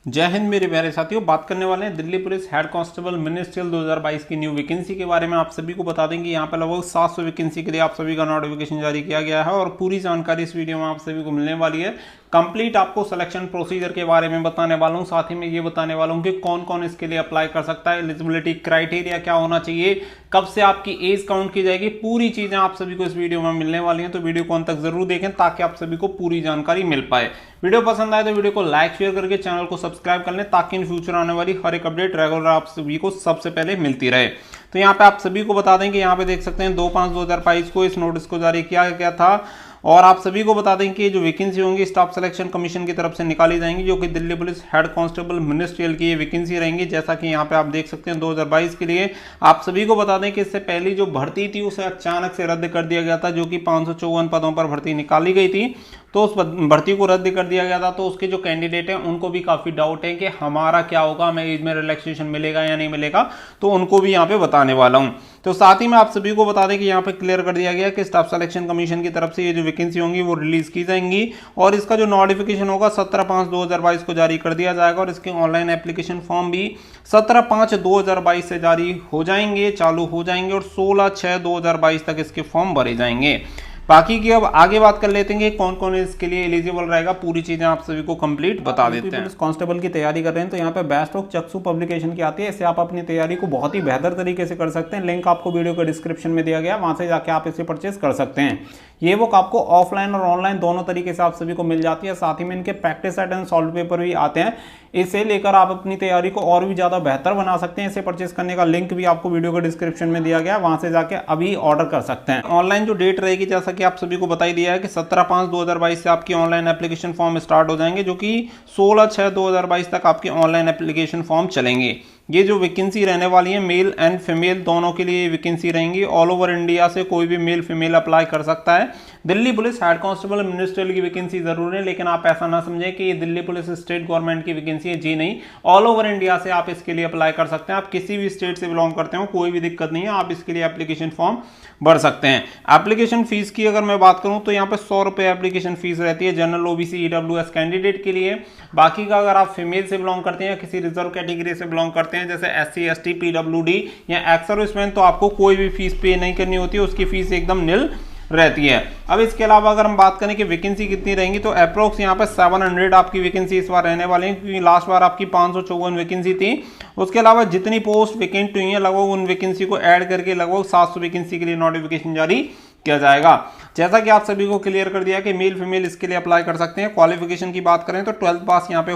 जय हिंद मेरे प्यारे साथियों। बात करने वाले हैं Delhi police head constable ministerial 2022 की न्यू वैकेंसी के बारे में। आप सभी को बता दें कि यहाँ पे लगभग 700 वैकेंसी के लिए आप सभी का नोटिफिकेशन जारी किया गया है और पूरी जानकारी इस वीडियो में आप सभी को मिलने वाली है। कंप्लीट आपको सिलेक्शन प्रोसीजर के बारे में बताने वाला हूँ, साथ ही में ये बताने वाला हूँ कि कौन कौन इसके लिए अप्लाई कर सकता है, एलिजिबिलिटी क्राइटेरिया क्या होना चाहिए, कब से आपकी एज काउंट की जाएगी, पूरी चीजें आप सभी को इस वीडियो में मिलने वाली हैं। तो वीडियो को अंत तक जरूर देखें ताकि आप सभी को पूरी जानकारी मिल पाए। वीडियो पसंद आए तो वीडियो को लाइक शेयर करके चैनल को सब्सक्राइब कर लें ताकि इन फ्यूचर आने वाली हर एक अपडेट रेगुलर आप सभी को सबसे पहले मिलती रहे। तो यहाँ पे आप सभी को बता दें कि यहाँ पे देख सकते हैं 2/5/2022 को इस नोटिस को जारी किया गया था और आप सभी को बता दें कि जो वैकेंसी होंगी स्टाफ सिलेक्शन कमीशन की तरफ से निकाली जाएंगी, जो कि Delhi police head constable ministerial की ये वैकेंसी रहेंगी। जैसा कि यहाँ पे आप देख सकते हैं 2022 के लिए आप सभी को बता दें कि इससे पहली जो भर्ती थी उसे अचानक से रद्द कर दिया गया था, जो कि 554 पदों पर भर्ती निकाली गई थी। तो उस भर्ती को रद्द कर दिया गया था। तो उसके जो कैंडिडेट हैं उनको भी काफी डाउट है कि हमारा क्या होगा, हमें एज में रिलैक्सेशन मिलेगा या नहीं मिलेगा, तो उनको भी यहाँ पे बताने वाला हूँ। तो साथ ही में आप सभी को बता दें कि यहाँ पे क्लियर कर दिया गया कि स्टाफ सिलेक्शन कमीशन की तरफ से ये जो वैकेंसी होंगी वो रिलीज की जाएंगी और इसका जो नोटिफिकेशन होगा 17/5/2022 को जारी कर दिया जाएगा और इसके ऑनलाइन एप्लीकेशन फॉर्म भी 17/5/2022 से जारी हो जाएंगे, चालू हो जाएंगे और 16/6/2022 तक इसके फॉर्म भरे जाएंगे। बाकी की अब आगे बात कर लेते हैं कि कौन कौन इसके लिए एलिजिबल रहेगा, पूरी चीजें आप सभी को कंप्लीट बता देते हैं। पुलिस कांस्टेबल की तैयारी कर रहे हैं तो यहाँ पे बेस्ट ऑफ चक्षु पब्लिकेशन की आती है, इससे आप अपनी तैयारी को बहुत ही बेहतर तरीके से कर सकते हैं। लिंक आपको वीडियो के डिस्क्रिप्शन में दिया गया, वहां से जाके आप इसे परचेज कर सकते हैं। ये बुक आपको ऑफलाइन और ऑनलाइन दोनों तरीके से आप सभी को मिल जाती है। साथ ही में इनके practice set and solve paper भी आते हैं, इसे लेकर आप अपनी तैयारी को और भी ज्यादा बेहतर बना सकते हैं। इसे परचेज करने का लिंक भी आपको वीडियो के डिस्क्रिप्शन में दिया गया है, वहां से जाके अभी ऑर्डर कर सकते हैं। ऑनलाइन जो डेट रहेगी जैसा कि आप सभी को बताई दिया है कि 17/5/2022 से आपकी ऑनलाइन एप्लीकेशन फॉर्म स्टार्ट हो जाएंगे, जो कि 16/6/2022 तक आपके ऑनलाइन एप्लीकेशन फॉर्म चलेंगे। ये जो वैकेंसी रहने वाली है मेल एंड फीमेल दोनों के लिए वैकेंसी रहेंगी। ऑल ओवर इंडिया से कोई भी मेल फीमेल अप्लाई कर सकता है। Delhi police head constable ministerial की वैकेंसी जरूर है, लेकिन आप ऐसा ना समझें कि ये दिल्ली पुलिस स्टेट गवर्नमेंट की वैकेंसी है, जी नहीं। ऑल ओवर इंडिया से आप इसके लिए अप्लाई कर सकते हैं। आप किसी भी स्टेट से बिलोंग करते हो कोई भी दिक्कत नहीं है, आप इसके लिए एप्लीकेशन फॉर्म भर सकते हैं। एप्लीकेशन फीस की अगर मैं बात करूं तो यहाँ पे 100 रुपए एप्लीकेशन फीस रहती है जनरल ओबीसी ईडब्ल्यूएस कैंडिडेट के लिए। बाकी का अगर आप फीमेल से बिलोंग करते हैं या किसी रिजर्व कैटेगरी से बिलोंग करते हैं जैसे एससी एसटी पीडब्ल्यूडी या एक्स सर्विसमैन, तो आपको कोई भी फीस पे नहीं करनी होती है, उसकी फीस एकदम निल रहती है। अब इसके अलावा अगर हम बात करें कि वैकेंसी कितनी रहेंगी तो अप्रोक्स यहाँ पे 700 आपकी वैकेंसी इस बार रहने वाली है, क्योंकि लास्ट बार आपकी 554 वैकेंसी थी। उसके अलावा जितनी पोस्ट वैकेंट हुई है लगभग उन वैकेंसी को ऐड करके लगभग 700 वैकेंसी के लिए नोटिफिकेशन जारी किया जाएगा। जैसा कि आप सभी को क्लियर कर दिया कि मेल फीमेल इसके लिए अप्लाई कर सकते हैं। क्वालिफिकेशन की बात करें तो 12th पास यहाँ पे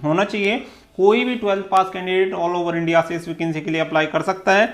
होना चाहिए। कोई भी 12th पास कैंडिडेट ऑल ओवर इंडिया से इस वैकेंसी के लिए अप्लाई कर सकता है।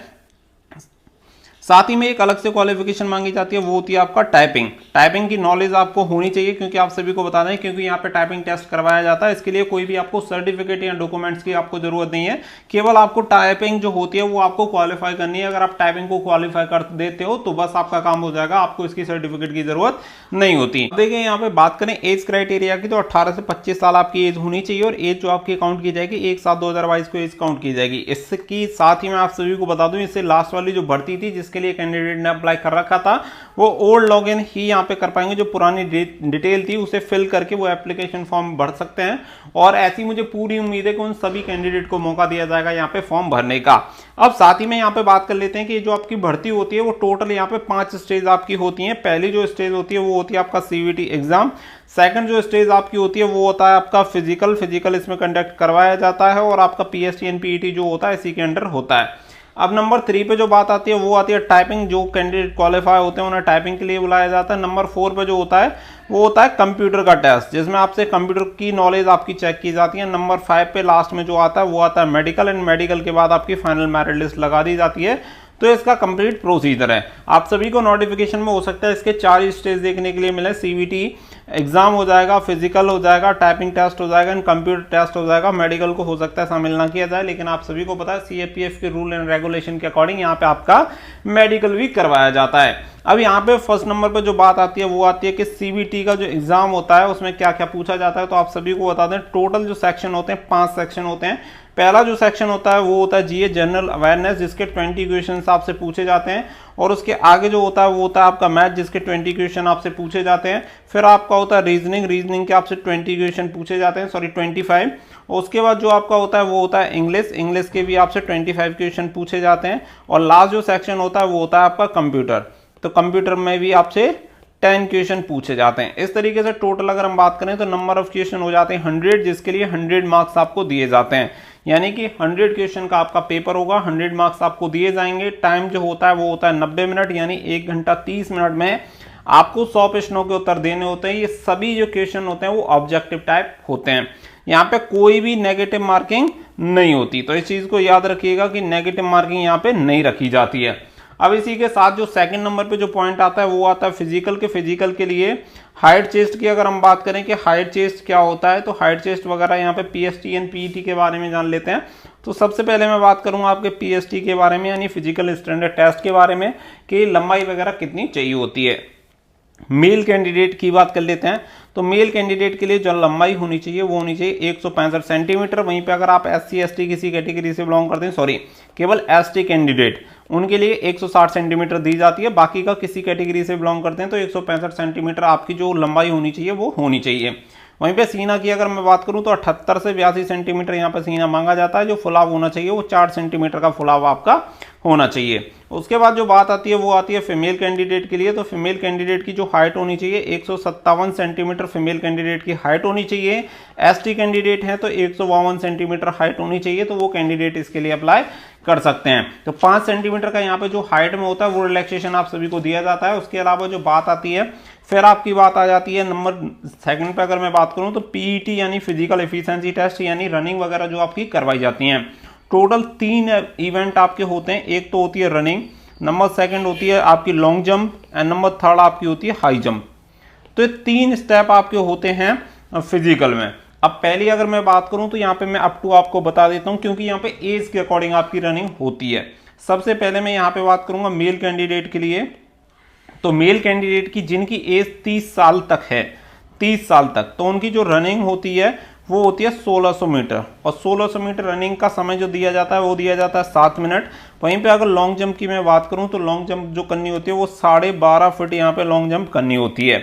साथ ही में एक अलग से क्वालिफिकेशन मांगी जाती है, वो होती है आपका टाइपिंग। टाइपिंग की नॉलेज आपको होनी चाहिए, क्योंकि आप सभी को बता दें क्योंकि यहाँ पे टाइपिंग टेस्ट करवाया जाता है। इसके लिए कोई भी आपको सर्टिफिकेट या डॉक्यूमेंट्स की आपको जरूरत नहीं है, केवल आपको टाइपिंग जो होती है वो आपको क्वालिफाई करनी है। अगर आप टाइपिंग को क्वालिफाई कर देते हो तो बस आपका काम हो जाएगा, आपको इसकी सर्टिफिकेट की जरूरत नहीं होती। देखिए यहाँ पे बात करें एज क्राइटेरिया की तो 18 से 25 साल आपकी एज होनी चाहिए और एज जो आपकी काउंट की जाएगी 1/7/2022 को एज काउंट की जाएगी। इसकी साथ ही मैं आप सभी को बता दूं इससे लास्ट वाली जो भर्ती थी जिसके लिए कैंडिडेट ने अप्लाई कर रखा था वो ओल्ड लॉगिन ही यहाँ पे कर पाएंगे। जो पुरानी डिटेल थी उसे फिल करके वो एप्लीकेशन फॉर्म भर सकते हैं और ऐसी मुझे पूरी उम्मीद है कि उन सभी कैंडिडेट को मौका दिया जाएगा यहाँ पे फॉर्म भरने का। अब साथ ही में यहाँ पे बात कर लेते हैं कि जो आपकी भर्ती होती है वो टोटल यहाँ पे 5 स्टेज आपकी होती हैं। पहली जो स्टेज होती है वो होती है आपका सीवीटी एग्जाम। सेकंड जो स्टेज आपकी होती है वो होता है आपका फिजिकल इसमें कंडक्ट करवाया जाता है और आपका पीएसटी एंड पीईटी जो होता है इसी के अंडर होता है। अब नंबर 3 पे जो बात आती है वो आती है टाइपिंग। जो कैंडिडेट क्वालिफाई होते हैं उन्हें टाइपिंग के लिए बुलाया जाता है। नंबर 4 पे जो होता है वो होता है कंप्यूटर का टेस्ट, जिसमें आपसे कंप्यूटर की नॉलेज आपकी चेक की जाती है। नंबर 5 पे लास्ट में जो आता है वो आता है मेडिकल, एंड मेडिकल के बाद आपकी फाइनल मेरिट लिस्ट लगा दी जाती है। तो इसका कंप्लीट प्रोसीजर है। आप सभी को नोटिफिकेशन में हो सकता है इसके 4 स्टेज देखने के लिए मिले। सीवीटी एग्जाम हो जाएगा, फिजिकल हो जाएगा, टाइपिंग टेस्ट हो जाएगा, एंड कंप्यूटर टेस्ट हो जाएगा। मेडिकल को हो सकता है शामिल ना किया जाए, लेकिन आप सभी को पता है सीएपीएफ के रूल एंड रेगुलेशन के अकॉर्डिंग यहाँ पे आपका मेडिकल भी करवाया जाता है। अब यहाँ पे फर्स्ट नंबर पे जो बात आती है वो आती है कि सीबीटी का जो एग्जाम होता है उसमें क्या क्या पूछा जाता है। तो आप सभी को बता दें टोटल जो सेक्शन होते हैं 5 सेक्शन होते हैं। पहला जो सेक्शन होता है वो होता है जीए जनरल अवेयरनेस, जिसके 20 क्वेश्चन आपसे पूछे जाते हैं। और उसके आगे जो होता है वो होता है आपका मैथ, जिसके 20 क्वेश्चन आपसे पूछे जाते हैं। फिर आपका होता है रीजनिंग के आपसे 20 क्वेश्चन पूछे जाते हैं, सॉरी 25। और उसके बाद जो आपका होता है वो होता है इंग्लिश के भी आपसे 25 क्वेश्चन पूछे जाते हैं। और लास्ट जो सेक्शन होता है वो होता है आपका कंप्यूटर, तो कंप्यूटर में भी आपसे 10 क्वेश्चन पूछे जाते हैं। इस तरीके से टोटल अगर हम बात करें तो नंबर ऑफ क्वेश्चन हो जाते हैं 100, जिसके लिए 100 मार्क्स आपको दिए जाते हैं। यानी कि 100 क्वेश्चन का आपका पेपर होगा, 100 मार्क्स आपको दिए जाएंगे। टाइम जो होता है वो होता है 90 मिनट, यानी 1 घंटा 30 मिनट में आपको 100 प्रश्नों के उत्तर देने होते हैं। ये सभी जो क्वेश्चन होते हैं वो ऑब्जेक्टिव टाइप होते हैं। यहाँ पे कोई भी नेगेटिव मार्किंग नहीं होती, तो इस चीज को याद रखिएगा कि नेगेटिव मार्किंग यहाँ पे नहीं रखी जाती है। अब इसी के साथ जो सेकंड नंबर पे जो पॉइंट आता है वो आता है फिजिकल के लिए हाइट चेस्ट की। अगर हम बात करें कि हाइट चेस्ट क्या होता है, तो हाइट चेस्ट वगैरह यहाँ पे पीएसटी एंड पीईटी के बारे में जान लेते हैं। तो सबसे पहले मैं बात करूंगा आपके पीएसटी के बारे में, यानी फिजिकल स्टैंडर्ड टेस्ट के बारे में, कि लंबाई वगैरह कितनी चाहिए होती है। मेल कैंडिडेट की बात कर लेते हैं, तो मेल कैंडिडेट के लिए जो लंबाई होनी चाहिए वो होनी चाहिए 165 सेंटीमीटर। वहीं पे अगर आप एससी एसटी किसी कैटेगरी से बिलोंग करते हैं, सॉरी केवल एसटी कैंडिडेट, उनके लिए 160 सेंटीमीटर दी जाती है। बाकी का किसी कैटेगरी से बिलोंग करते हैं तो 165 सेंटीमीटर आपकी जो लंबाई होनी चाहिए वो होनी चाहिए। वहीं पे सीना की अगर मैं बात करूं तो 78 से 82 सेंटीमीटर यहाँ पे सीना मांगा जाता है। जो फुलाव होना चाहिए वो 4 सेंटीमीटर का फुलाव आपका होना चाहिए। उसके बाद जो बात आती है वो आती है फीमेल कैंडिडेट के लिए, तो फीमेल कैंडिडेट की जो हाइट होनी चाहिए 157 सेंटीमीटर फीमेल कैंडिडेट की हाइट होनी चाहिए। एसटी कैंडिडेट है तो 152 सेंटीमीटर हाइट होनी चाहिए, तो वो कैंडिडेट इसके लिए अप्लाई कर सकते हैं। तो 5 सेंटीमीटर का यहाँ पे जो हाइट में होता है वो रिलैक्सेशन आप सभी को दिया जाता है। उसके अलावा जो बात आती है, फिर आपकी बात आ जाती है नंबर सेकंड पे अगर मैं बात करूं तो पीईटी यानी फिजिकल एफिशिएंसी टेस्ट, यानी रनिंग वगैरह जो आपकी करवाई जाती हैं। टोटल 3 इवेंट आपके होते हैं। एक तो होती है रनिंग, नंबर सेकंड होती है आपकी long jump, and number third आपकी होती है हाई जंप। तो ये 3 स्टेप आपके होते हैं फिजिकल में। अब पहली अगर मैं बात करूं तो यहाँ पे मैं अप टू आपको बता देता हूं, क्योंकि यहाँ पे एज के अकॉर्डिंग आपकी रनिंग होती है। सबसे पहले मैं यहाँ पे बात करूंगा मेल कैंडिडेट के लिए। तो मेल कैंडिडेट की जिनकी एज 30 साल तक है, 30 साल तक, तो उनकी जो रनिंग होती है वो होती है 1600 मीटर। और 1600 मीटर रनिंग का समय जो दिया जाता है वो दिया जाता है 7 मिनट। वहीं पे अगर लॉन्ग जंप की मैं बात करूं तो लॉन्ग जंप जो करनी होती है वो 12.5 फीट यहाँ पे लॉन्ग जंप करनी होती है।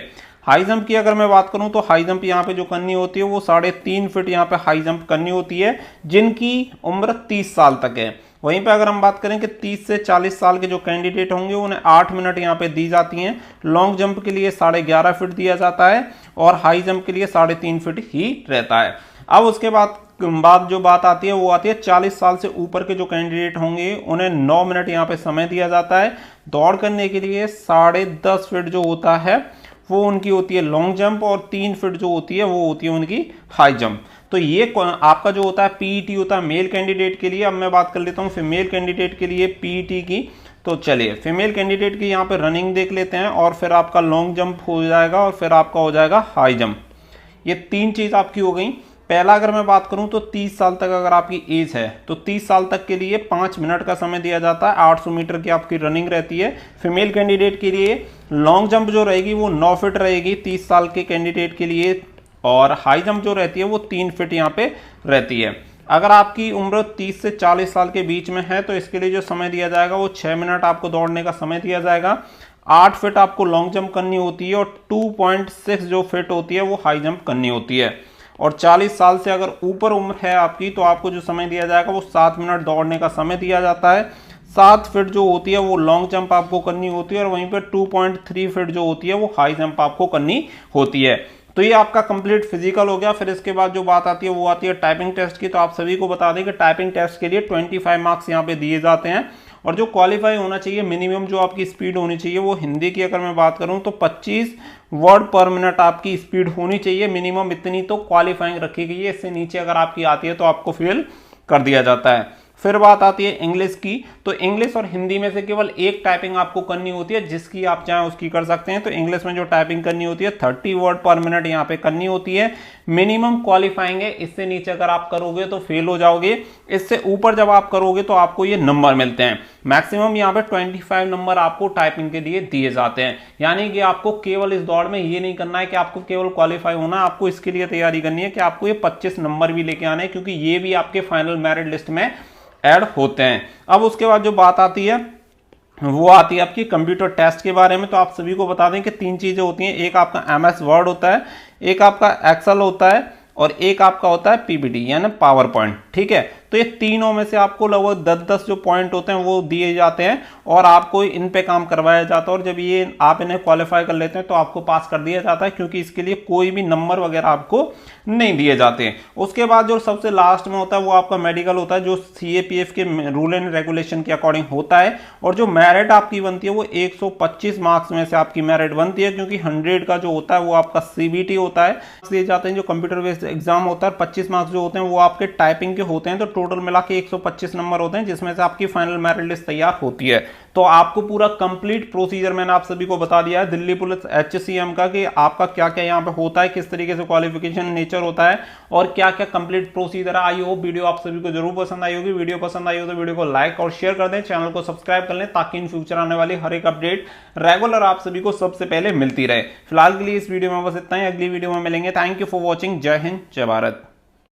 हाई जंप की अगर मैं बात करूं तो हाई जंप यहाँ पे जो करनी होती है वो 3.5 फीट यहाँ पे हाई जंप करनी होती है, जिनकी उम्र 30 साल तक है। वहीं पे अगर हम बात करें कि 30 से 40 साल के जो कैंडिडेट होंगे उन्हें 8 मिनट यहाँ पे दी जाती हैं। लॉन्ग जंप के लिए 11.5 फीट दिया जाता है और हाई जंप के लिए 3.5 फीट ही रहता है। अब उसके बाद जो बात आती है वो आती है 40 साल से ऊपर के जो कैंडिडेट होंगे उन्हें 9 मिनट यहाँ पे समय दिया जाता है। दौड़ करने के लिए 10.5 फीट जो होता है वो उनकी होती है लॉन्ग जंप, और 3 फीट जो होती है वो होती है उनकी हाई जंप। तो ये आपका जो होता है पीईटी होता है मेल कैंडिडेट के लिए। अब मैं बात कर लेता हूँ फीमेल कैंडिडेट के लिए पीईटी की। तो चलिए फीमेल कैंडिडेट की यहाँ पे रनिंग देख लेते हैं, और फिर आपका लॉन्ग जंप हो जाएगा, और फिर आपका हो जाएगा हाई जंप। ये 3 चीज आपकी हो गई। पहला अगर मैं बात करूं तो 30 साल तक अगर आपकी एज है तो 30 साल तक के लिए 5 मिनट का समय दिया जाता है। 800 मीटर की आपकी रनिंग रहती है। फीमेल कैंडिडेट के लिए लॉन्ग जंप जो रहेगी वो 9 फीट रहेगी 30 साल के कैंडिडेट के लिए, और हाई जंप जो रहती है वो 3 फीट यहाँ पे रहती है। अगर आपकी उम्र 30 से 40 साल के बीच में है तो इसके लिए जो समय दिया जाएगा वो 6 मिनट आपको दौड़ने का समय दिया जाएगा। 8 फीट आपको लॉन्ग जंप करनी होती है, और 2.6 जो फीट होती है वो हाई जंप करनी होती है। और 40 साल से अगर ऊपर उम्र है आपकी तो आपको जो समय दिया जाएगा वो 7 मिनट दौड़ने का समय दिया जाता है। 7 फीट जो होती है वो लॉन्ग जंप आपको करनी होती है, और वहीं पर 2.3 फीट जो होती है वो हाई जंप आपको करनी होती है। तो ये आपका कंप्लीट फिजिकल हो गया। फिर इसके बाद जो बात आती है वो आती है टाइपिंग टेस्ट की। तो आप सभी को बता दें कि टाइपिंग टेस्ट के लिए 25 मार्क्स यहाँ पे दिए जाते हैं, और जो क्वालिफाई होना चाहिए मिनिमम जो आपकी स्पीड होनी चाहिए वो हिंदी की अगर मैं बात करूं तो 25 वर्ड पर मिनट आपकी स्पीड होनी चाहिए मिनिमम। इतनी तो क्वालिफाइंग रखी गई है, इससे नीचे अगर आपकी आती है तो आपको फेल कर दिया जाता है। फिर बात आती है इंग्लिश की, तो इंग्लिश और हिंदी में से केवल एक टाइपिंग आपको करनी होती है, जिसकी आप चाहें उसकी कर सकते हैं। तो इंग्लिश में जो टाइपिंग करनी होती है 30 वर्ड पर मिनट यहाँ पे करनी होती है। मिनिमम क्वालिफाइंग है, इससे नीचे अगर आप करोगे तो फेल हो जाओगे, इससे ऊपर जब आप करोगे तो आपको ये नंबर मिलते हैं। मैक्सिमम यहाँ पे 25 नंबर आपको टाइपिंग के लिए दिए जाते हैं। यानी कि आपको केवल इस दौड़ में ये नहीं करना है कि आपको केवल क्वालिफाई होना, आपको इसके लिए तैयारी करनी है कि आपको ये 25 नंबर भी लेके आने हैं, क्योंकि ये भी आपके फाइनल मेरिट लिस्ट में ऐड होते हैं। अब उसके बाद जो बात आती है वो आती है आपकी कंप्यूटर टेस्ट के बारे में। तो आप सभी को बता दें कि 3 चीजें होती हैं, एक आपका MS वर्ड होता है, एक आपका एक्सेल होता है और एक आपका होता है PPT यानी पावर पॉइंट। ठीक है, तो ये तीनों में से आपको लगभग 10-10 जो पॉइंट होते हैं वो दिए जाते हैं और आपको इन पे काम करवाया जाता है, और जब ये आप इन्हें क्वालिफाई कर लेते हैं तो आपको पास कर दिया जाता है, क्योंकि इसके लिए कोई भी नंबर वगैरह आपको नहीं दिए जाते हैं। उसके बाद जो सबसे लास्ट में होता है वो आपका मेडिकल होता है, जो CAPF के रूल एंड रेगुलेशन के अकॉर्डिंग होता है, और जो मेरिट आपकी बनती है वो 125 मार्क्स में से आपकी मेरिट बनती है, क्योंकि 100 का जो होता है वो आपका CBT होता है, दिए जाते हैं। जो कंप्यूटर बेस्ड एग्जाम होता है 25 मार्क्स जो होते हैं वो आपके टाइपिंग के होते हैं, तो टोटल मिला के 125 नंबर होते हैं, जिसमें से आपकी फाइनल मेरिट लिस्ट तैयार होती है। तो आपको पूरा कंप्लीट प्रोसीजर मैंने आप सभी को बता दिया है दिल्ली पुलिस HCM का, कि आपका क्या क्या यहाँ पे होता है, किस तरीके से क्वालिफिकेशन नेचर होता है और क्या क्या कंप्लीट प्रोसीजर है। आई होप वीडियो आप सभी को जरूर पसंद आई होगी। वीडियो पसंद आई हो तो वीडियो को लाइक और शेयर कर दें, चैनल को सब्सक्राइब कर लें, ताकि इन फ्यूचर आने वाली हर एक अपडेट रेगुलर आप सभी को सबसे पहले मिलती रहे। फिलहाल के लिए इस वीडियो में बस इतना ही, अगली वीडियो में मिलेंगे। Thank you for watching. जय हिंद, जय भारत।